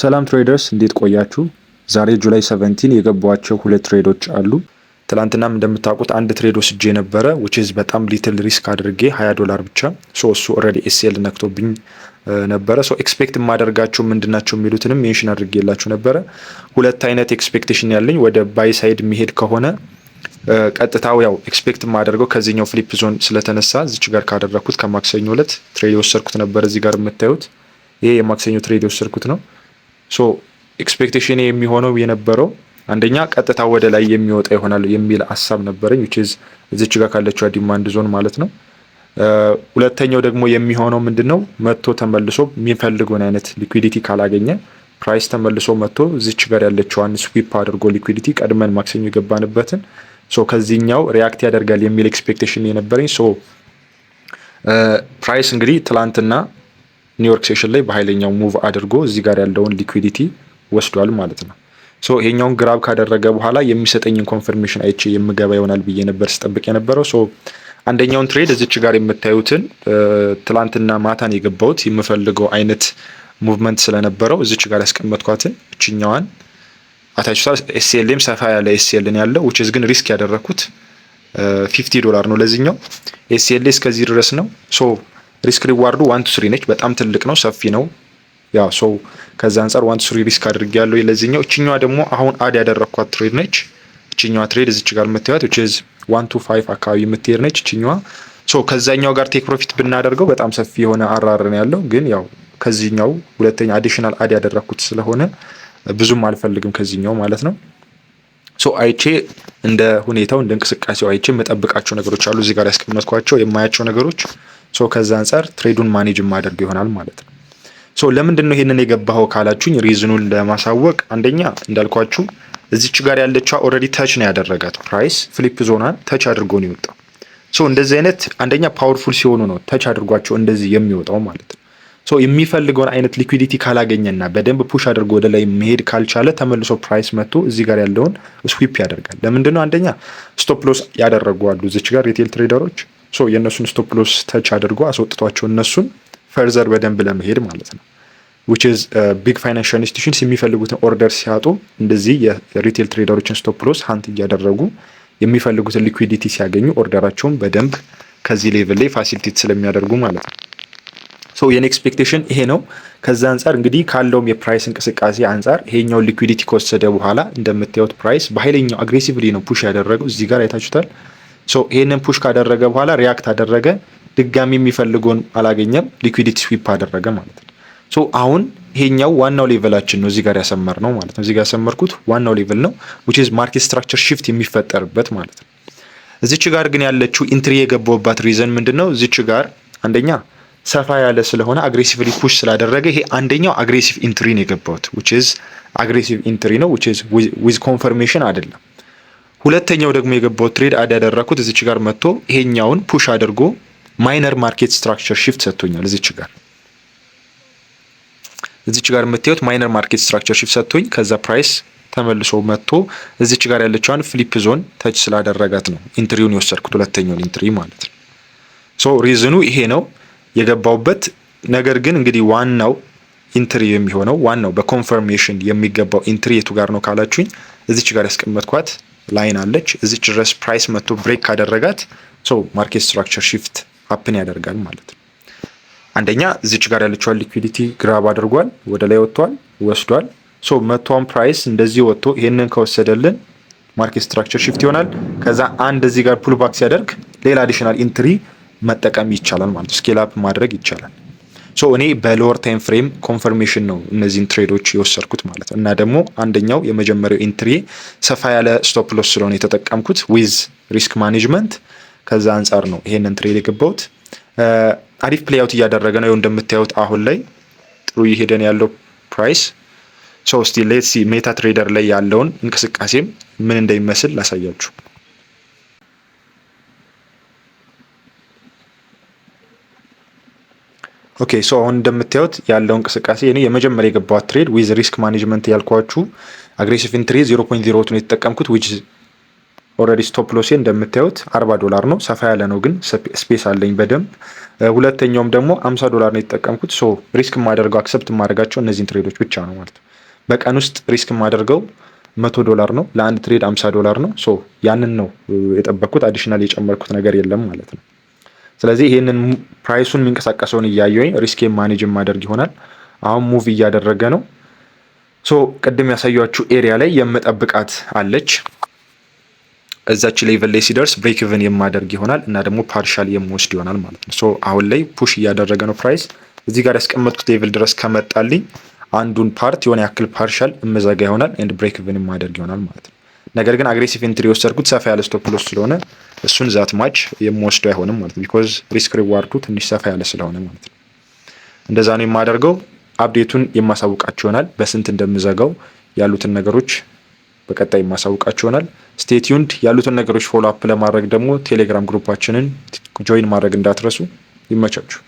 ሰላም ትሬደርስ እንዴት ቆያችሁ? ዛሬ ጁላይ 17 የገባቸው ሁለት ትሬዶች አሉ። ትላንትናም እንደምታውቁት አንድ ትሬድ ወስጄ ነበረ which is በጣም ሊትል ሪስክ አድርጌ $20 ብቻ እሱ ኦልሬዲ ኤስኤል ነክቶብኝ ነበረ። ኤክስፔክት የማደርጋቸው ምንድናቸው የሚሉትንም ሜንሽን አድርጌላችሁ ነበረ። ሁለት አይነት ኤክስፔክቴሽን ያለኝ ወደ ባይ ሳይድ የሚሄድ ከሆነ ቀጥታው ያው ኤክስፔክት የማደርገው ከዚህኛው ፍሊፕ ዞን ስለተነሳ እዚች ጋር ካደረኩት ከማክሰኞ ዕለት ትሬድ የወሰድኩት ነበር። እዚህ ጋር የምታዩት ይሄ የማክሰኞ ትሬድ የወሰድኩት ነው። ኤክስፔክቴሽን የሚሆነው የነበረው አንደኛ ቀጥታ ወደ ላይ የሚወጣ ይሆናል የሚል ሐሳብ ነበረኝ which is እዚች ጋር ካለችው ዲማንድ ዞን ማለት ነው። ሁለተኛው ደግሞ የሚሆነው ምንድነው መጥቶ ተመልሶ የሚፈልገውን አይነት ሊኩዊዲቲ ካላገኘ ፕራይስ ተመልሶ መጥቶ እዚች ጋር ያለችዋን ስዊፕ አድርጎ ሊኩዊዲቲ ቀድመን ማክሰኞ የገባንበትን ከዚህኛው ሪያክት ያደርጋል የሚል ኤክስፔክቴሽን የነበረኝ ፕራይስ እንግዲህ ትላንትና ኒውዮርክ ሴሽን ላይ በኃይለኛው ሙቭ አድርጎ እዚህ ጋር ያለውን ሊኩዊዲቲ ወስዷል ማለት ነው። ይሄኛውን ግራብ ካደረገ በኋላ የሚሰጠኝን ኮንፈርሜሽን አይቼ የምገባ ይሆናል ብዬ ነበር ስጠብቅ የነበረው። አንደኛውን ትሬድ እዚች ጋር የምታዩትን ትላንትና ማታን የገባሁት የምፈልገው አይነት ሙቭመንት ስለነበረው እዚች ጋር ያስቀመጥኳትን እችኛዋን አታችሁታል። ኤስኤልም ሰፋ ያለ ኤስኤልን ያለው which is ግን ሪስክ ያደረኩት $50 ነው። ለዚህኛው ኤስኤል እስከዚህ ድረስ ነው። ሪስክ ሪዋርዱ 1 to 3 ነች። በጣም ትልቅ ነው፣ ሰፊ ነው። ያው ከዛ አንፃር 1 to 3 ሪስክ አድርጌያለሁ ለዚህኛው። እቺኛዋ ደግሞ አሁን አድ ያደረኳት ትሬድ ነች። እቺኛዋ ትሬድ እዚች ጋር የምታዩት which is 1 to 5 አካባቢ የምትሄድ ነች እቺኛዋ። ከዛኛው ጋር ቴክ ፕሮፊት ብናደርገው በጣም ሰፊ የሆነ አራር ነው ያለው። ግን ያው ከዚህኛው ሁለተኛ አዲሽናል አድ ያደረኩት ስለሆነ ብዙም አልፈልግም ከዚህኛው ማለት ነው። አይቼ እንደ ሁኔታው እንደ እንቅስቃሴው አይቼ የምጠብቃቸው ነገሮች አሉ እዚህ ጋር ያስቀመጥኳቸው የማያቸው ነገሮች ከዛ አንፃር ትሬዱን ማኔጅ ማድረግ ይሆናል ማለት ነው። ለምንድን ነው ይሄንን የገባው ካላችሁኝ ሪዝኑን ለማሳወቅ አንደኛ እንዳልኳችሁ እዚች ጋር ያለችው ኦልሬዲ ታች ነው ያደረጋት ፕራይስ ፍሊፕ ዞናን ታች አድርጎ ነው የወጣው። እንደዚህ አይነት አንደኛ ፓወርፉል ሲሆኑ ነው ታች አድርጓቸው እንደዚህ የሚወጣው ማለት ነው። የሚፈልገውን አይነት ሊኩዊዲቲ ካላገኘና በደንብ ፑሽ አድርጎ ወደ ላይ መሄድ ካልቻለ ተመልሶ ፕራይስ መጥቶ እዚህ ጋር ያለውን ስዊፕ ያደርጋል። ለምንድን ነው አንደኛ ስቶፕ ሎስ ያደረጉ አሉ እዚች ጋር ሪቴል ትሬደሮች የእነሱን ስቶፕ ሎስ ተች አድርጎ አስወጥቷቸው እነሱን ፈርዘር በደንብ ለመሄድ ማለት ነው። which is ቢግ ፋይናንሻል ኢንስቲትዩሽንስ የሚፈልጉትን ኦርደር ሲያጡ እንደዚህ የሪቴል ትሬደሮችን ስቶፕ ሎስ ሀንት እያደረጉ የሚፈልጉትን ሊኩዊዲቲ ሲያገኙ ኦርደራቸውን በደንብ ከዚህ ሌቭል ላይ ፋሲሊቴት ስለሚያደርጉ ማለት ነው። የኔ ኤክስፔክቴሽን ይሄ ነው። ከዛ አንፃር እንግዲህ ካለውም የፕራይስ እንቅስቃሴ አንፃር ይሄኛው ሊኩዊዲቲ ከወሰደ በኋላ እንደምታዩት ፕራይስ በኃይለኛው አግሬሲቭሊ ነው ፑሽ ያደረገው። እዚህ ጋር አይታችሁታል። ይሄንን ፑሽ ካደረገ በኋላ ሪያክት አደረገ፣ ድጋሚ የሚፈልገውን አላገኘም፣ ሊኩዊዲቲ ስዊፕ አደረገ ማለት ነው። አሁን ይሄኛው ዋናው ሌቨላችን ነው እዚህ ጋር ያሰመር ነው ማለት ነው። እዚህ ጋር ያሰመርኩት ዋናው ሌቨል ነው which is ማርኬት ስትራክቸር shift የሚፈጠርበት ማለት ነው። እዚች ጋር ግን ያለችው ኢንትሪ የገባውባት ሪዘን ምንድነው? እዚች ጋር አንደኛ ሰፋ ያለ ስለሆነ አግሬሲቭሊ ፑሽ ስላደረገ ይሄ አንደኛው አግሬሲቭ ኢንትሪ ነው የገባውት which is አግሬሲቭ ኢንትሪ ነው which is with confirmation አይደለም። ሁለተኛው ደግሞ የገባው ትሬድ አድ ያደረኩት እዚች ጋር መጥቶ ይሄኛውን ፑሽ አድርጎ ማይነር ማርኬት ስትራክቸር shift ሰጥቶኛል። እዚች ጋር የምታዩት ማይነር ማርኬት ስትራክቸር shift ሰጥቶኝ ከዛ ፕራይስ ተመልሶ መጥቶ እዚች ጋር ያለችዋን ፍሊፕ ዞን ተች ስላደረጋት ነው ኢንትሪውን የወሰድኩት ሁለተኛውን ኢንትሪ ማለት ነው። ሪዝኑ ይሄ ነው የገባውበት። ነገር ግን እንግዲህ ዋናው ኢንትሪ የሚሆነው ዋናው በኮንፈርሜሽን የሚገባው ኢንትሪ የቱ ጋር ነው ካላችሁኝ እዚች ጋር ያስቀመጥኳት ላይን አለች። እዚች ድረስ ፕራይስ መጥቶ ብሬክ ካደረጋት ማርኬት ስትራክቸር shift ሀፕን ያደርጋል ማለት ነው። አንደኛ እዚች ጋር ያለችው ሊኩዊዲቲ ግራብ አድርጓል፣ ወደ ላይ ወጥቷል፣ ወስዷል። መጥቷን ፕራይስ እንደዚህ ወጥቶ ይሄንን ከወሰደልን ማርኬት ስትራክቸር shift ይሆናል። ከዛ አንድ እዚህ ጋር ፑል ባክ ሲያደርግ ሌላ አዲሽናል ኢንትሪ መጠቀም ይቻላል ማለት ነው። ስኬል አፕ ማድረግ ይቻላል። እኔ በሎወር ታይም ፍሬም ኮንፈርሜሽን ነው እነዚህን ትሬዶች የወሰድኩት ማለት ነው። እና ደግሞ አንደኛው የመጀመሪያው ኢንትሪ ሰፋ ያለ ስቶፕ ሎስ ስለሆነ የተጠቀምኩት ዊዝ ሪስክ ማኔጅመንት ከዛ አንፃር ነው ይሄንን ትሬድ የገባሁት። አሪፍ ፕሌይ አውት እያደረገ ነው እንደምታዩት አሁን ላይ ጥሩ እየሄደን ያለው ፕራይስ። ስቲል ሌትስ ሲ ሜታ ትሬደር ላይ ያለውን እንቅስቃሴም ምን እንደሚመስል ላሳያችሁ። ኦኬ አሁን እንደምታዩት ያለው እንቅስቃሴ እኔ የመጀመሪያ የገባው ትሬድ ዊዝ ሪስክ ማኔጅመንት ያልኳችሁ አግሬሲቭ ኢንትሪ 0.02 ነው የተጠቀምኩት which ኦልሬዲ ስቶፕ ሎሴ እንደምታዩት $40 ነው። ሰፋ ያለ ነው ግን ስፔስ አለኝ በደንብ። ሁለተኛውም ደግሞ $50 ነው የተጠቀምኩት። ሶ ሪስክ የማደርገው አክሰፕት የማደርጋቸው እነዚህን ትሬዶች ብቻ ነው ማለት ነው። በቀን ውስጥ ሪስክ የማደርገው $100 ነው። ለአንድ ትሬድ $50 ነው። ሶ ያንን ነው የጠበቅኩት። አዲሽናል የጨመርኩት ነገር የለም ማለት ነው። ስለዚህ ይሄንን ፕራይሱን የሚንቀሳቀሰውን እያየሁኝ ሪስክ ማኔጅ የማደርግ ይሆናል። አሁን ሙቭ እያደረገ ነው። ሶ ቅድም ያሳያችሁ ኤሪያ ላይ የምጠብቃት አለች። እዛች ሌቭል ላይ ሲደርስ ብሬክ ኢቭን የማደርግ ይሆናል እና ደግሞ ፓርሻል የምወስድ ይሆናል ማለት ነው። ሶ አሁን ላይ ፑሽ እያደረገ ነው ፕራይስ። እዚህ ጋር ያስቀመጥኩት ሌቭል ድረስ ከመጣልኝ አንዱን ፓርት የሆነ ያክል ፓርሻል እመዘጋ ይሆናል ኤንድ ብሬክ ኢቭን የማደርግ ይሆናል ማለት ነው። ነገር ግን አግሬሲቭ ኢንትሪ የወሰድኩት ሰፋ ያለ ስቶፕ ሎስ ስለሆነ እሱን ዛት ማች የምወስደው አይሆንም ማለት ነው። ቢኮዝ ሪስክ ሪዋርዱ ትንሽ ሰፋ ያለ ስለሆነ ማለት ነው። እንደዛ ነው የማደርገው። አፕዴቱን የማሳውቃችሁ ይሆናል። በስንት እንደምዘጋው ያሉትን ነገሮች በቀጣይ የማሳውቃችሁ ይሆናል። ስቴይ ቲዩንድ። ያሉትን ነገሮች ፎሎ አፕ ለማድረግ ደግሞ ቴሌግራም ግሩፓችንን ጆይን ማድረግ እንዳትረሱ። ይመቻችሁ።